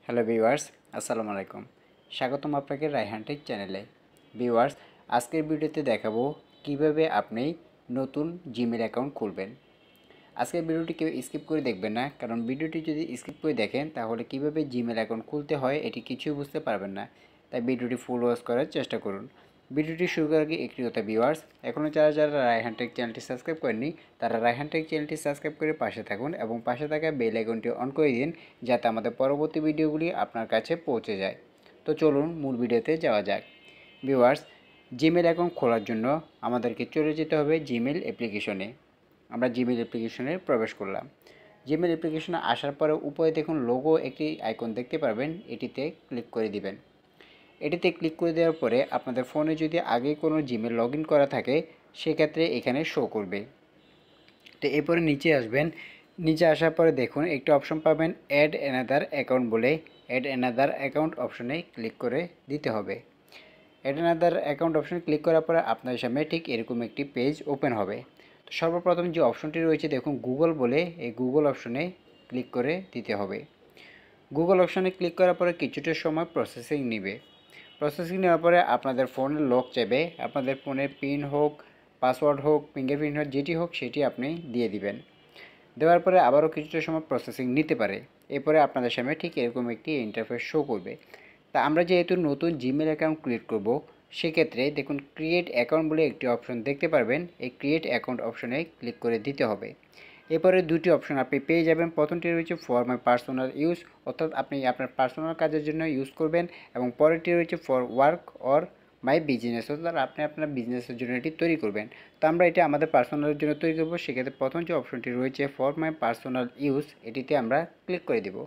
Hello viewers, আসসালামু আলাইকুম। স্বাগতম আপনাকে রায়হান টেক চ্যানেলে। ভিউয়ার্স, আজকের ভিডিওতে দেখাবো কিভাবে আপনি নতুন জিমেল অ্যাকাউন্ট খুলবেন। আজকের ভিডিওটি কেউ স্কিপ করে দেখবেন না, কারণ ভিডিওটি যদি স্কিপ করে দেখেন তাহলে কিভাবে জিমেল অ্যাকাউন্ট খুলতে হয় এটি কিছুই বুঝতে পারবেন না। তাই ভিডিওটি ফুল ওয়াচ করার চেষ্টা করুন। ভিডিওটি শুরু করার আগে একটি কথা ভিউয়ার্স, এখনও যারা যারা রায়হান টেক চ্যানেলটি সাবস্ক্রাইব করেননি তারা রায়হান টেক চ্যানেলটি সাবস্ক্রাইব করে পাশে থাকুন এবং পাশে থাকা বেল আইকনটি অন করে দিন, যাতে আমাদের পরবর্তী ভিডিওগুলি আপনার কাছে পৌঁছে যায়। তো চলুন মূল ভিডিওতে যাওয়া যাক। ভিউয়ার্স, জিমেল অ্যাকাউন্ট খোলার জন্য আমাদেরকে চলে যেতে হবে জিমেল অ্যাপ্লিকেশনে। আমরা জিমেল অ্যাপ্লিকেশনে প্রবেশ করলাম। জিমেল অ্যাপ্লিকেশনে আসার পরে উপরে দেখুন লোগো একটি আইকন দেখতে পারবেন, এটিতে ক্লিক করে দিবেন। এটিতে ক্লিক করে দেওয়ার পরে আপনাদের ফোনে যদি আগে কোনো জিমেল লগ ইন করা থাকে সেক্ষেত্রে এখানে শো করবে। তো এরপরে নিচে আসবেন। নিচে আসার পরে দেখুন একটি অপশন পাবেন অ্যাড অ্যানাদার অ্যাকাউন্ট বলে। অ্যাড অ্যানাদার অ্যাকাউন্ট অপশনে ক্লিক করে দিতে হবে। অ্যাড অ্যানাদার অ্যাকাউন্ট অপশনে ক্লিক করার পরে আপনার সামনে ঠিক এরকম একটি পেজ ওপেন হবে। তো সর্বপ্রথম যে অপশনটি রয়েছে দেখুন গুগল বলে, এই গুগল অপশনে ক্লিক করে দিতে হবে। গুগল অপশনে ক্লিক করার পরে কিছুটা সময় প্রসেসিং নেবে। প্রসেসিং নেওয়ার পরে আপনাদের ফোনের লক চাইবে। আপনাদের ফোনের পিন হোক, পাসওয়ার্ড হোক, ফিঙ্গারপ্রিন্ট হোক, যেটি হোক সেটি আপনি দিয়ে দিবেন। দেওয়ার পরে আবারও কিছুটা সময় প্রসেসিং নিতে পারে। এরপরে আপনাদের সামনে ঠিক এরকম একটি ইন্টারফেস শো করবে। তা আমরা যেহেতু নতুন জিমেল অ্যাকাউন্ট ক্রিয়েট করব, সেক্ষেত্রে দেখুন ক্রিয়েট অ্যাকাউন্ট বলে একটি অপশন দেখতে পারবেন। এই ক্রিয়েট অ্যাকাউন্ট অপশনে ক্লিক করে দিতে হবে। এরপরে দুটি অপশন আপনি পেয়ে যাবেন। প্রথমটি রয়েছে ফর মাই পার্সোনাল ইউজ, অর্থাৎ আপনি আপনার পার্সোনাল কাজের জন্য ইউজ করবেন, এবং পরেরটি রয়েছে for work or my business, অর্থাৎ আপনি আপনার বিজনেসের জন্য এটি তৈরি করবেন। তো আমরা এটা আমাদের পার্সোনালের জন্য তৈরি করব, সেক্ষেত্রে প্রথম যে অপশনটি রয়েছে ফর মাই পার্সোনাল ইউজ, এটিতে আমরা ক্লিক করে দেব।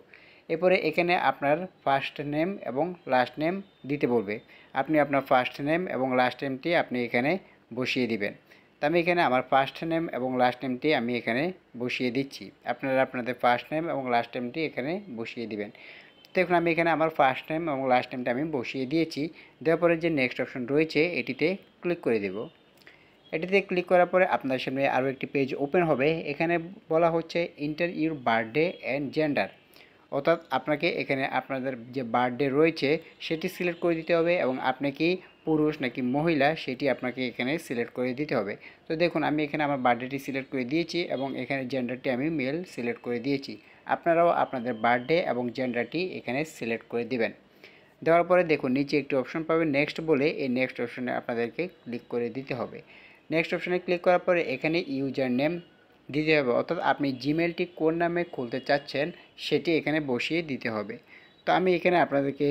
এরপরে এখানে আপনার ফার্স্ট নেম এবং লাস্ট নেম দিতে বলবে। আপনি আপনার ফার্স্ট নেম এবং লাস্ট নেমটি আপনি এখানে বসিয়ে দিবেন। তো আমি এখানে আমার ফার্স্ট নেম এবং লাস্ট নেমটি আমি এখানে বসিয়ে দিচ্ছি। আপনারা আপনাদের ফার্স্ট নেম এবং লাস্ট নেমটি এখানে বসিয়ে দিবেন। দেখুন আমি এখানে আমার ফার্স্ট নেম এবং লাস্ট নেমটা আমি বসিয়ে দিয়েছি। দেওয়ার পরে যে নেক্সট অপশন রয়েছে এটিতে ক্লিক করে দেব। এটিতে ক্লিক করার পরে আপনার সামনে আরও একটি পেজ ওপেন হবে। এখানে বলা হচ্ছে inter your birthday and gender, অর্থাৎ আপনাকে এখানে আপনাদের যে বার্থডে রয়েছে সেটি সিলেক্ট করে দিতে হবে, এবং আপনি কি পুরুষ নাকি মহিলা সেটি আপনাকে এখানে সিলেক্ট করে দিতে হবে। তো দেখুন আমি এখানে আমার বার্থডেটি সিলেক্ট করে দিয়েছি এবং এখানে জেন্ডারটি আমি মেল সিলেক্ট করে দিয়েছি। আপনারাও আপনাদের বার্থডে এবং জেন্ডারটি এখানে সিলেক্ট করে দিবেন। দেওয়ার পরে দেখুন নিচে একটি অপশন পাবেন নেক্সট বলে, এই নেক্সট অপশনে আপনাদেরকে ক্লিক করে দিতে হবে। নেক্সট অপশনে ক্লিক করার পরে এখানে ইউজার নেম দিতে হবে, অর্থাৎ আপনি জিমেলটি কোন নামে খুলতে চাচ্ছেন সেটি এখানে বসিয়ে দিতে হবে। তো আমি এখানে আপনাদেরকে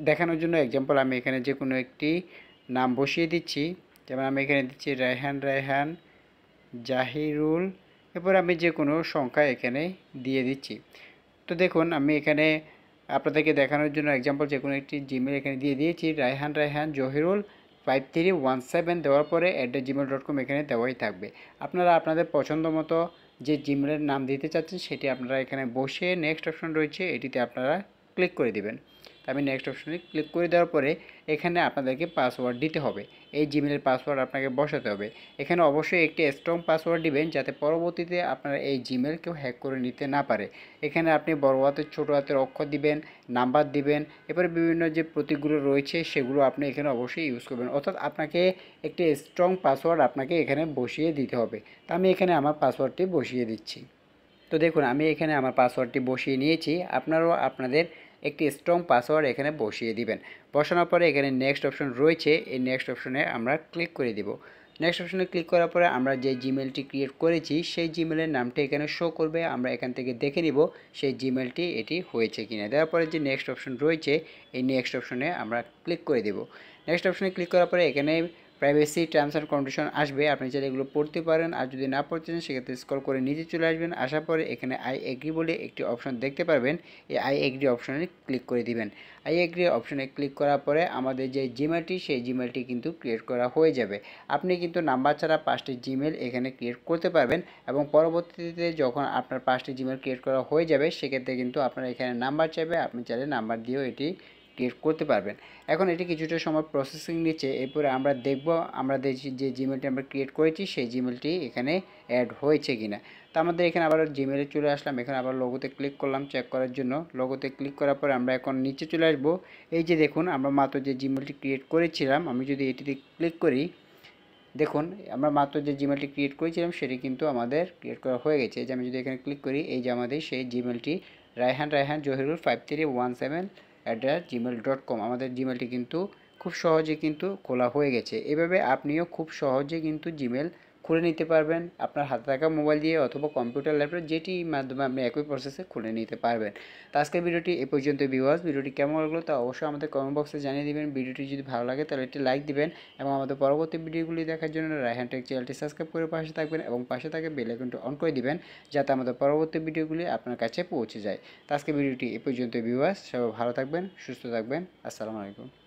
দেখানোর জন্য এক্সাম্পল আমি এখানে যে কোনো একটি নাম বসিয়ে দিচ্ছি। যেমন আমি এখানে দিচ্ছি রায়হান জাহিরুল। এরপর আমি যে কোনো সংখ্যা এখানে দিয়ে দিচ্ছি। তো দেখুন আমি এখানে আপনাদেরকে দেখানোর জন্য এক্সাম্পল যে কোনো একটি জিমেল এখানে দিয়ে দিয়েছি, রায়হান জহিরুল 5317 দেওয়ার পরে @gmail.com এখানে দেওয়াই থাকবে। আপনারা আপনাদের পছন্দ মতো যে জিমেলের নাম দিতে চাচ্ছেন সেটি আপনারা এখানে বসে নেক্সট অপশন রয়েছে এটিতে আপনারা ক্লিক করে দিবেন। আমি নেক্সট অপশনে ক্লিক করে দেওয়ার পরে এখানে আপনাদেরকে পাসওয়ার্ড দিতে হবে। এই জিমেলের পাসওয়ার্ড আপনাকে বসাতে হবে। এখানে অবশ্যই একটি স্ট্রং পাসওয়ার্ড দিবেন, যাতে পরবর্তীতে আপনারা এই জিমেল কেউ হ্যাক করে নিতে না পারে। এখানে আপনি বড় হাতের ছোট হাতের অক্ষর দিবেন, নাম্বার দিবেন, এরপরে বিভিন্ন যে প্রতীকগুলো রয়েছে সেগুলো আপনি এখানে অবশ্যই ইউজ করবেন, অর্থাৎ আপনাকে একটি স্ট্রং পাসওয়ার্ড আপনাকে এখানে বসিয়ে দিতে হবে। তো আমি এখানে আমার পাসওয়ার্ডটি বসিয়ে দিচ্ছি। তো দেখুন আমি এখানে আমার পাসওয়ার্ডটি বসিয়ে নিয়েছি। আপনারাও আপনাদের একটি স্ট্রং পাসওয়ার্ড এখানে বসিয়ে দিবেন। বসানোর পরে এখানে নেক্সট অপশন রয়েছে, এই নেক্সট অপশনে আমরা ক্লিক করে দিব। নেক্সট অপশনে ক্লিক করার পরে আমরা যে জিমেলটি ক্রিয়েট করেছি সেই জিমেলের নামটি এখানে শো করবে। আমরা এখান থেকে দেখে নিব সেই জিমেলটি এটি হয়েছে কিনা। দেওয়ার পরে যে নেক্সট অপশন রয়েছে এই নেক্সট অপশনে আমরা ক্লিক করে দেব। নেক্সট অপশনে ক্লিক করার পরে এখানে প্রাইভেসি টার্মস অ্যান্ড কন্ডিশন আসবে, আপনি চাইলে এগুলো পড়তে পারেন, আর যদি না পড়তে চান সেক্ষেত্রে স্ক্রল করে নিচে চলে আসবেন। আসার পরে এখানে আই এগ্রি বলে একটি অপশন দেখতে পারবেন, এই আই এগ্রি অপশনে ক্লিক করে দিবেন। আই এগ্রি অপশনে ক্লিক করার পরে আমাদের যে জিমেলটি সেই জিমেলটি কিন্তু ক্রিয়েট করা হয়ে যাবে। আপনি কিন্তু নাম্বার ছাড়া 5টি জিমেল এখানে ক্রিয়েট করতে পারবেন, এবং পরবর্তীতে যখন আপনার 5টি জিমেল ক্রিয়েট করা হয়ে যাবে সেক্ষেত্রে কিন্তু আপনার এখানে নাম্বার চাইবে, আপনি চাইলে নাম্বার দিয়েও এটি ক্রিয়েট করতে পারবেন। এখন এটি কিছুটা সময় প্রসেসিং নিচ্ছে, এরপরে আমরা দেখব আমাদের যে জিমেলটি আমরা ক্রিয়েট করেছি সেই জিমেলটি এখানে অ্যাড হয়েছে কিনা। তো আমাদের এখানে আবার জিমেলে চলে আসলাম, এখানে আবার লোগোতে ক্লিক করলাম চেক করার জন্য। লোগোতে ক্লিক করার পরে আমরা এখন নিচে চলে আসব। এই যে দেখুন আমরা মাত্র যে জিমেলটি ক্রিয়েট করেছিলাম, আমি যদি এটিতে ক্লিক করি, দেখুন আমরা মাত্র যে জিমেলটি ক্রিয়েট করেছিলাম সেটি কিন্তু আমাদের ক্রিয়েট করা হয়ে গেছে। এই যে আমি যদি এখানে ক্লিক করি, এই যে আমাদের সেই জিমেলটি রায়হান জহিরুল 5317@gmail.com আমাদের জিমেলটি কিন্তু খুব সহজে কিন্তু খোলা হয়ে গেছে। এভাবে আপনিও খুব সহজে কিন্তু জিমেল খুলে নিতে পারবেন আপনার হাতে থাকা মোবাইল দিয়ে অথবা কম্পিউটার, ল্যাপটপ যেটির মাধ্যমে আপনি একই প্রসেসে খুলে নিতে পারবেন। তো আজকের ভিডিওটি এ পর্যন্ত ভিউয়ার্স, ভিডিওটি কেমন লাগলো তা অবশ্যই আমাদের কমেন্ট বক্সে জানিয়ে দিবেন। ভিডিওটি যদি ভালো লাগে তাহলে একটি লাইক দিবেন এবং আমাদের পরবর্তী ভিডিওগুলি দেখার জন্য রায়হান টেক চ্যানেলটি সাবস্ক্রাইব করে পাশে থাকবেন এবং পাশে থাকা বেল আইকনটি অন করে দিবেন যাতে আমাদের পরবর্তী ভিডিওগুলি আপনার কাছে পৌঁছে যায়। তো আজকের ভিডিওটি এ পর্যন্ত ভিউয়ার্স, সবাই ভালো থাকবেন, সুস্থ থাকবেন। আসসালামু আলাইকুম।